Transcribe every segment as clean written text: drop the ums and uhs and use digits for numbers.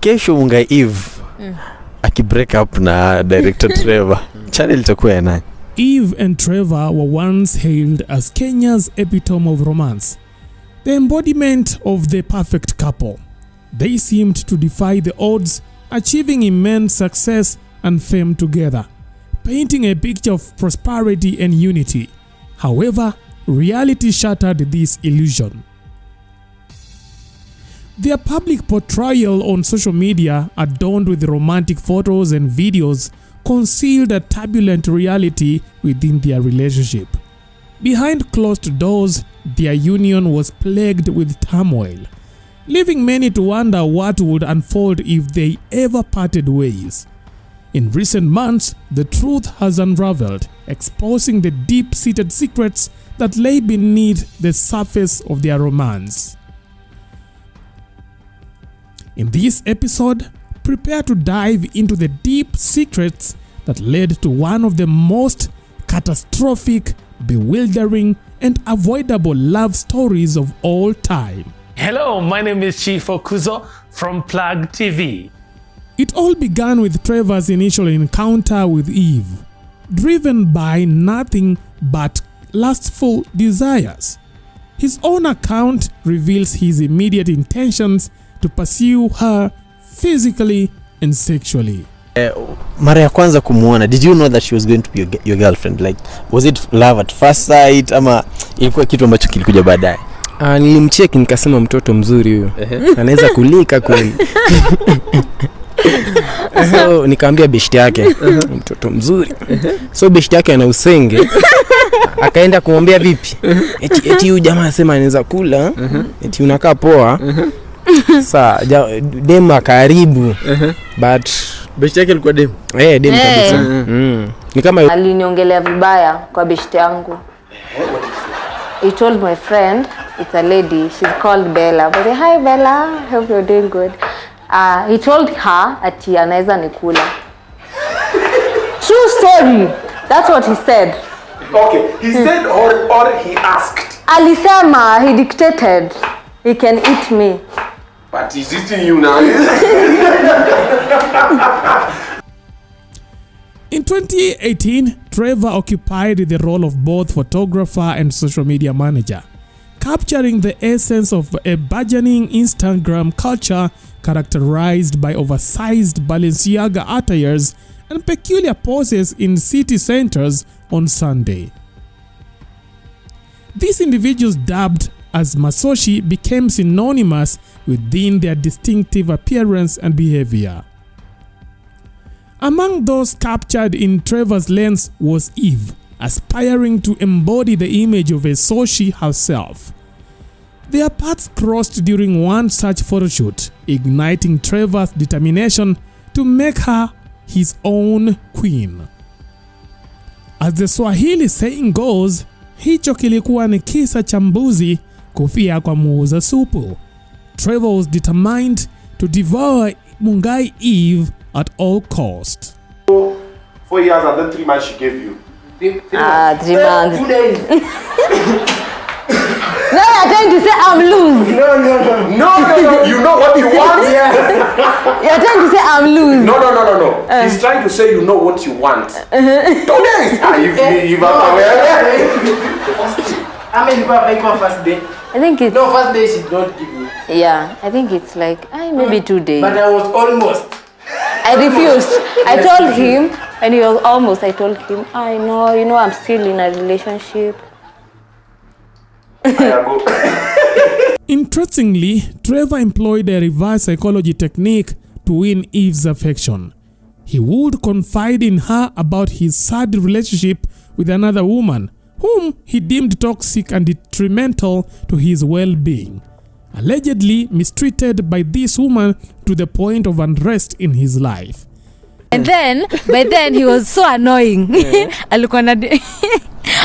Kesho Mungai Eve aki-break up na director Trevor. Channel itakuwa ya nani? Eve and Trevor were once hailed as Kenya's epitome of romance, the embodiment of the perfect couple. They seemed to defy the odds, achieving immense success and fame together, painting a picture of prosperity and unity. However, reality shattered this illusion. Their public portrayal on social media, adorned with romantic photos and videos, concealed a turbulent reality within their relationship. Behind closed doors, their union was plagued with turmoil, leaving many to wonder what would unfold if they ever parted ways. In recent months, the truth has unraveled, exposing the deep-seated secrets that lay beneath the surface of their romance. In this episode, prepare to dive into the deep secrets that led to one of the most catastrophic, bewildering, and avoidable love stories of all time. Hello, my name is Chief Okuzo from Plug TV. It all began with Trevor's initial encounter with Eve, driven by nothing but lustful desires. His own account reveals his immediate intentions to pursue her physically and sexually. Mara ya kwanza kumuona, did you know that she was going to be your girlfriend? Like, was it love at first sight ama ilikuwa kitu ambacho kilikuja baadaye? Nilimcheck nikasema mtoto mzuri huyo. Anaweza kulika kweli. So nikamwambia beshte yake, mtoto mzuri. So beshte yake ana usenge. Akaenda kumwambia vipi? Eti huyu jamaa anasema anaweza kula, eti unakaa poa. Sasa dem karibu. But beshte yake alikuwa dem. Dem kabisa. Ni kama aliniongelea vibaya kwa beshte yangu. He told my friend, it's a lady, she's called Bella. But hi Bella, hope you're doing good. He told her ati anaweza nikula. True story. That's what he said. Okay, he said or he asked. Alisema, he dictated. He can eat me. But he's eating you now. In 2018, Trevor occupied the role of both photographer and social media manager, capturing the essence of a burgeoning Instagram culture characterized by oversized Balenciaga attires and peculiar poses in city centers on Sunday. These individuals, dubbed as Masoshi, became synonymous within their distinctive appearance and behavior. Among those captured in Trevor's lens was Eve, aspiring to embody the image of a Soshi herself. Their paths crossed during one such photoshoot, igniting Trevor's determination to make her his own queen. As the Swahili saying goes, hicho kilikuwa ni kisa cha mbuzi kufia kwa muuza supu. Trevor was determined to devour Mungai Eve at all cost. 4 years and then 3 months she gave you. 3 months. 2 days. Now you're trying to say I'm loose. No. You know what you want? You're trying to say I'm loose. No. He's trying to say you know what you want. 2 days. How many people have my first day? I think it's... No, first day she don't give me. Yeah, I think it's like maybe 2 days. But I was almost. I refused. I told him, and he was almost. I told him, I know, I'm still in a relationship. Interestingly, Trevor employed a reverse psychology technique to win Eve's affection. He would confide in her about his sad relationship with another woman, whom he deemed toxic and detrimental to his well-being, allegedly mistreated by this woman to the point of unrest in his life. And then, by then he was so annoying.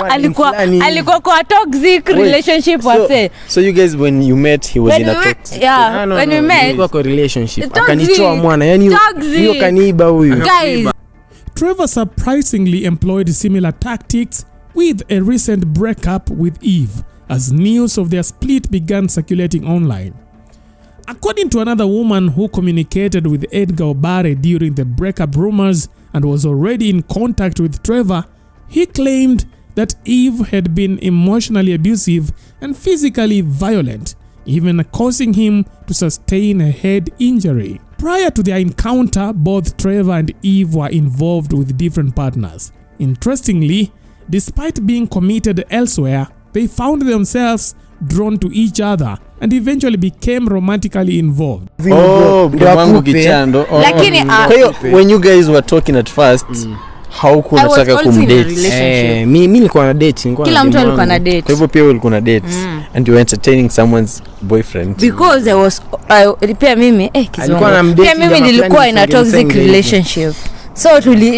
Alikuwa kwa toxic relationship wase. So you guys, when you met, he was in a toxic. Yeah, when we met, alikuwa kwa relationship. Akanichoa mwana, yani hiyo kaniiba huyu. Guys, Trevor surprisingly employed similar tactics with a recent breakup with Eve, as news of their split began circulating online. According to another woman who communicated with Edgar Obare during the breakup rumors and was already in contact with Trevor, he claimed that Eve had been emotionally abusive and physically violent, even causing him to sustain a head injury. Prior to their encounter, both Trevor and Eve were involved with different partners. Interestingly, despite being committed elsewhere, they found themselves drawn to each other and eventually became romantically involved. Oh, mwangu kichando. Lakini, Kwa hiyo, when you guys were talking at first, haukuwa unataka kumdate? Mimi nilikuwa na date, kila mtu alikuwa na date. Kwa hivyo pia ulikuwa na date and you were entertaining someone's boyfriend. Because I was pia mimi pia mimi nilikuwa in a toxic relationship. So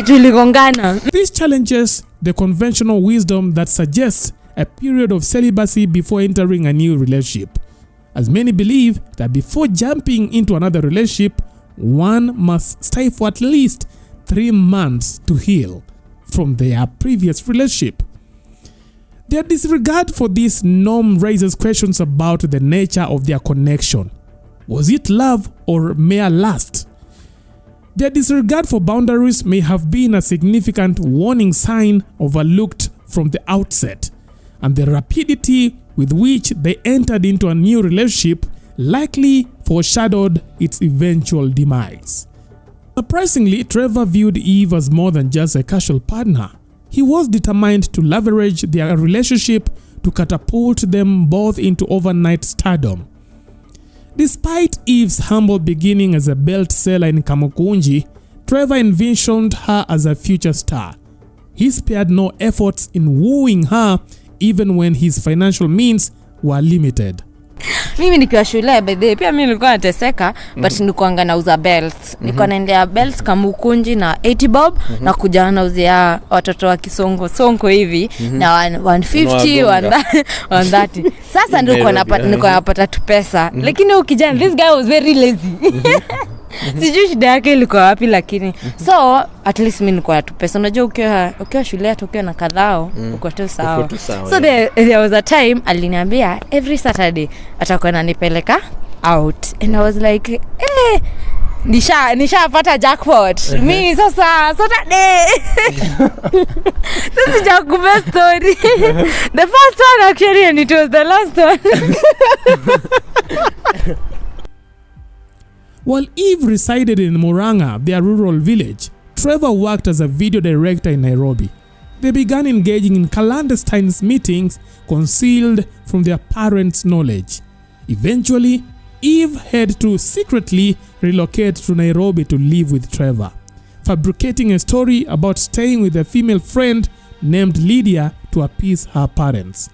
tuligongana. This challenges the conventional wisdom that suggests a period of celibacy before entering a new relationship, as many believe that before jumping into another relationship, one must stay for at least 3 months to heal from their previous relationship. Their disregard for this norm raises questions about the nature of their connection. Was it love or mere lust? Their disregard for boundaries may have been a significant warning sign overlooked from the outset, and the rapidity with which they entered into a new relationship likely foreshadowed its eventual demise. Surprisingly, Trevor viewed Eve as more than just a casual partner. He was determined to leverage their relationship to catapult them both into overnight stardom. Despite Eve's humble beginning as a belt seller in Kamukunji, Trevor envisioned her as a future star. He spared no efforts in wooing her even when his financial means were limited. Mimi nikiwa shule by the way, pia mimi nilikuwa nateseka but nilikuwa nauza belts. Nilikuwa naendea belts Kamukunji na 80 bob na kuja nauzia watoto wa Kisongo hivi na 150 130. Sasa nilikuwa napata tu pesa. Lakini ukijana this guy was very lazy. Sijui shida yake ilikuwa wapi lakini so at least mimi nilikuwa tu pesa. Unajua ukiwa shule ukiwa na kadhao uko tu sawa. So there was a time aliniambia every Saturday atakuwa ananipeleka out and I was like nishapata jackpot. Mimi sasa Saturday. This is a story. The first one actually and it was the last one. While Eve resided in Murang'a, their rural village, Trevor worked as a video director in Nairobi. They began engaging in clandestine meetings concealed from their parents' knowledge. Eventually, Eve had to secretly relocate to Nairobi to live with Trevor, fabricating a story about staying with a female friend named Lydia to appease her parents.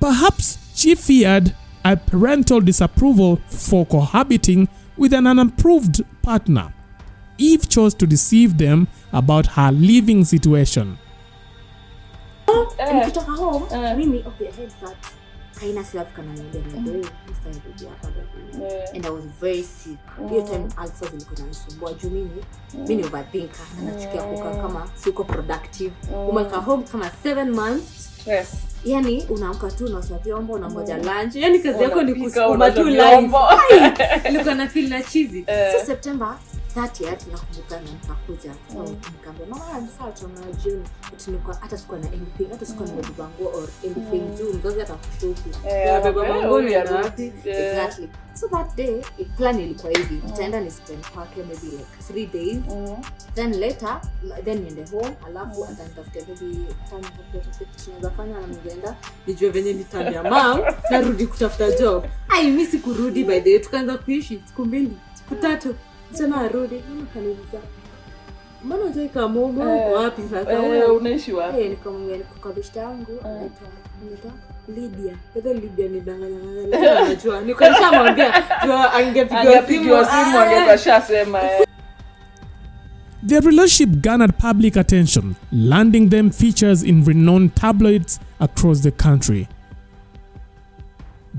Perhaps she feared a parental disapproval for cohabiting with an unapproved partner. Eve chose to deceive them about her living situation. Nikitoka home, mimi okay, I heard that kaina self kana niambia and I was very sick. Hiyo time ulcers zilikuwa zinanisumbua juu mimi overthinker na nachukia kukaa kama siko productive. Umekaa home kama 7 months. Yes. Yani unaamka tu na usafi vyombo unangoja lunch. Yani kazi yako ni kusukuma tu live. Nilikuwa na feel na cheesy. So September 30th nakumbuka nikakuja. Nikamwambia mama I'm sorry tomorrow June. Tulikuwa hata sikuwa na anything, hata sikuwa na bango or anything June. Mzazi atakushuku. Baba bango ni wapi? Exactly. So that day plan ilikuwa hivi. Nitaenda ni spend kwake maybe like 3 days. Then later niende home alafu atanitafutia maybe tunaweza fanya na mgenda nijue venye nitambia mom narudi kutafuta job. Mimi sikurudi by the way tukaanza kuishi siku 2 siku 3 sana arudi mimi kaniuliza mbona unataka momo wapi sasa unaishi wapi? Nikamwambia niko kwa beshte yangu anaitwa Lydia. Pedro Lydia ni danganya najua nikamwambia angepigiwa simu angekashasema. Their relationship garnered public attention, landing them features in renowned tabloids across the country.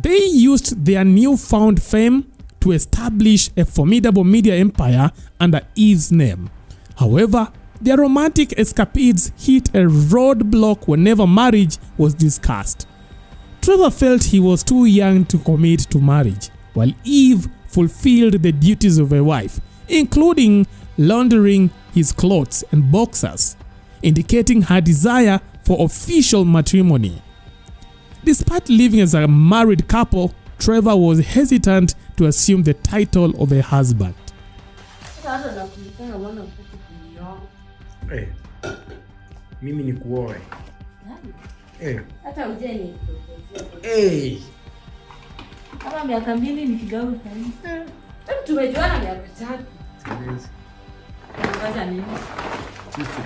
They used their newfound fame to establish a formidable media empire under Eve's name. However, their romantic escapades hit a roadblock whenever marriage was discussed. Trevor felt he was too young to commit to marriage, while Eve fulfilled the duties of a wife, including laundering his clothes and boxers, indicating her desire for official matrimony. Despite living as a married couple, Trevor was hesitant to assume the title of a husband. Hey, mimi ni kuoe. Hey. Hata ujeni. Hey. Kama miaka 2 nikigawa sasa. Tumejuana miaka 3. Siwezi. Ngoja nini? Chifu.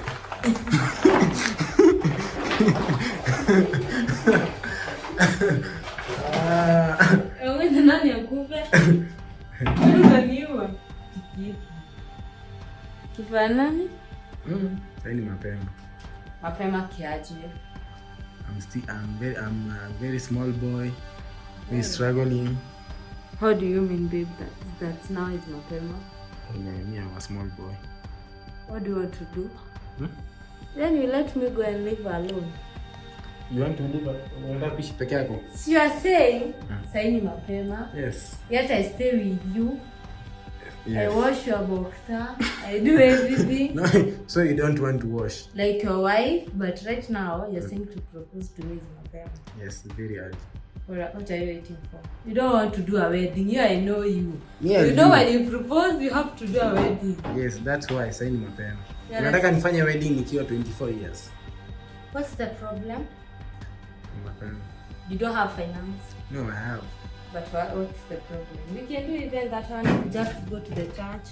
Wewe nani akupe? Unaniua. Kifa nani? Sasa ni mapema. Mapema kiaje? I'm a very small boy. We're struggling. How do you mean, babe, that now is mapema? Me, I'm a small boy. What do you want to do? Then you let me go and live alone. You want to live unataka kuishi peke yako? So you are saying, saini mapema. Yes. Yet I stay with you. Yes. I wash your boxer. I do everything. No, so you don't want to wash? Like your wife, but right now you're saying to propose to me is mapema. Yes, very hard. What are you waiting for? You don't want to do a wedding. Here I know you. Yeah, you know when you propose, you have to do a wedding. Yes, that's why I saini mapema. Yeah, nataka nifanye wedding nikiwa 24 years. What's the problem? Mapema. You don't have finance. No, I have. But what's the problem? We can do even that one. Just go to the church,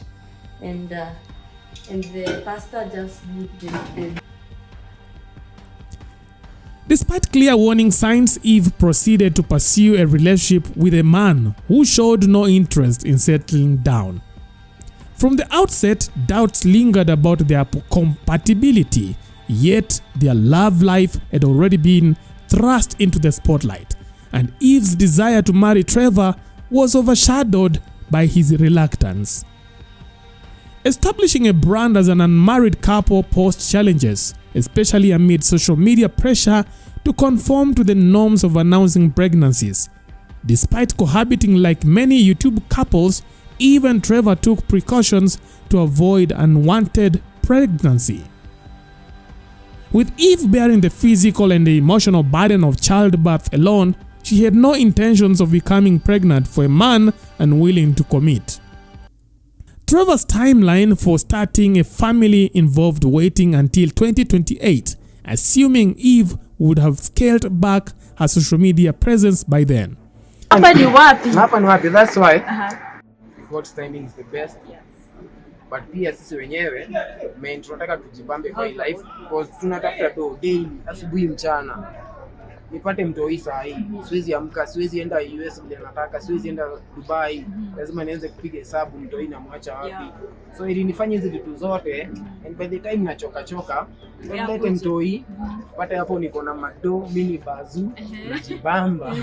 and the pastor just did. Despite clear warning signs, Eve proceeded to pursue a relationship with a man who showed no interest in settling down. From the outset, doubts lingered about their compatibility, yet their love life had already been thrust into the spotlight, and Eve's desire to marry Trevor was overshadowed by his reluctance. Establishing a brand as an unmarried couple posed challenges, especially amid social media pressure to conform to the norms of announcing pregnancies. Despite cohabiting like many YouTube couples, Eve and Trevor took precautions to avoid unwanted pregnancy. With Eve bearing the physical and the emotional burden of childbirth alone, she had no intentions of becoming pregnant for a man unwilling to commit. Trevor's timeline for starting a family involved waiting until 2028, assuming Eve would have scaled back her social media presence by then. Hapa ni wapi? That's why God's timing is the best. Yes. But pia sisi wenyewe tunataka tujibambe kwa life because tunatafuta do daily, asubuhi mchana. Nipate mtoi saa hii. Siwezi amka, siwezi enda US vile nataka, siwezi enda Dubai. Lazima nianze kupiga hesabu mtoi na mwacha wapi. So ili nifanye hizo vitu zote and by the time nachoka, nilete mtoi. Pata hapo niko na mado, mini bazu, najibamba.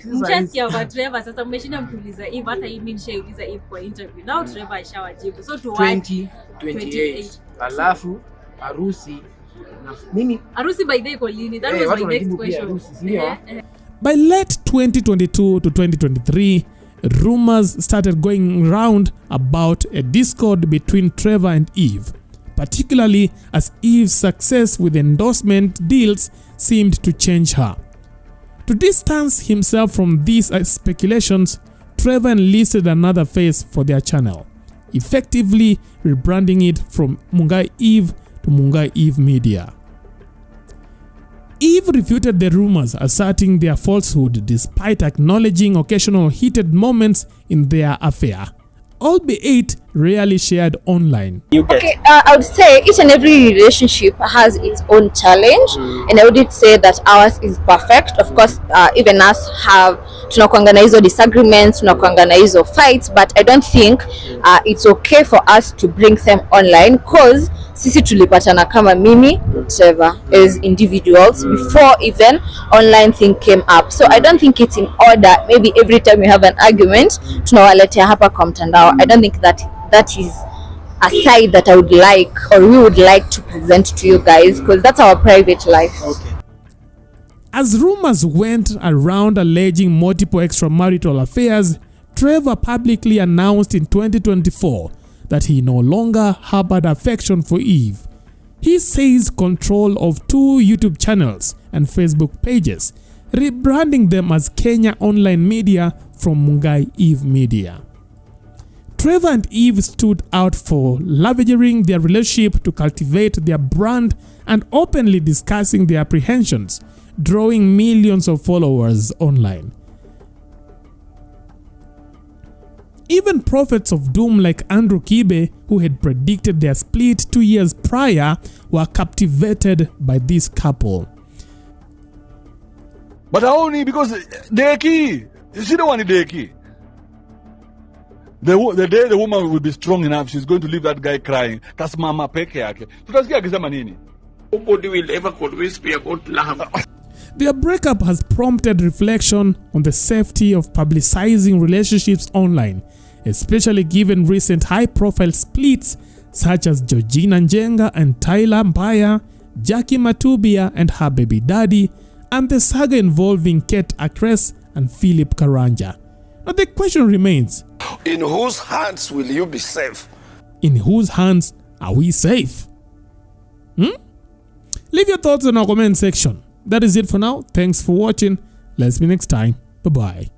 Mchasikia wa Trevor sasa mmeshinda mtuliza Eve hata hii mimi nishauliza Eve kwa interview. Now Trevor ashawajibu. So to 2028. Alafu harusi Arusi by day kolini. That was my next question. By late 2022 to 2023, rumors started going around about a discord between Trevor and Eve, particularly as Eve's success with endorsement deals seemed to change her. To distance himself from these speculations, Trevor enlisted another face for their channel, effectively rebranding it from Mungai Eve to Mungai Eve Media. Eve refuted the rumors, asserting their falsehood despite acknowledging occasional heated moments in their affair, albeit rarely shared online. Okay, I would say each and every relationship has its own challenge, and I wouldn't say that ours is perfect. Of course, even us have tunakuanga na hizo disagreements, tunakuanga na hizo fights, but I don't think it's okay for us to bring them online because sisi tulipatana kama mimi Trevor as individuals before even online thing came up. So I don't think it's in order maybe every time we have an argument tunawaletea hapa kwa mtandao. I don't think that is a side that I would like or we would like to present to you guys because that's our private life. Okay. As rumors went around alleging multiple extramarital affairs, Trevor publicly announced in 2024 that he no longer harbored affection for Eve. He seized control of 2 YouTube channels and Facebook pages, rebranding them as Kenya Online Media from Mungai Eve Media. Trevor and Eve stood out for leveraging their relationship to cultivate their brand and openly discussing their apprehensions, drawing millions of followers online. Even prophets of doom like Andrew Kibe, who had predicted their split 2 years prior, were captivated by this couple. But only because Deki, she don't want Deki. The day the woman will be strong enough, she's going to leave that guy crying. That's mama peke yake. Tutasikia akisema nini? Nobody will ever convince me about love. Their breakup has prompted reflection on the safety of publicizing relationships online, especially given recent high-profile splits such as Georgina Njenga and Tyler Mbaya, Jackie Matubia and her baby daddy, and the saga involving Kate Acres and Philip Karanja. Now the question remains, In whose hands will you be safe? in whose hands are we safe? Leave your thoughts in our comment section. That is it for now. Thanks for watching. Let's meet next time. Bye-bye.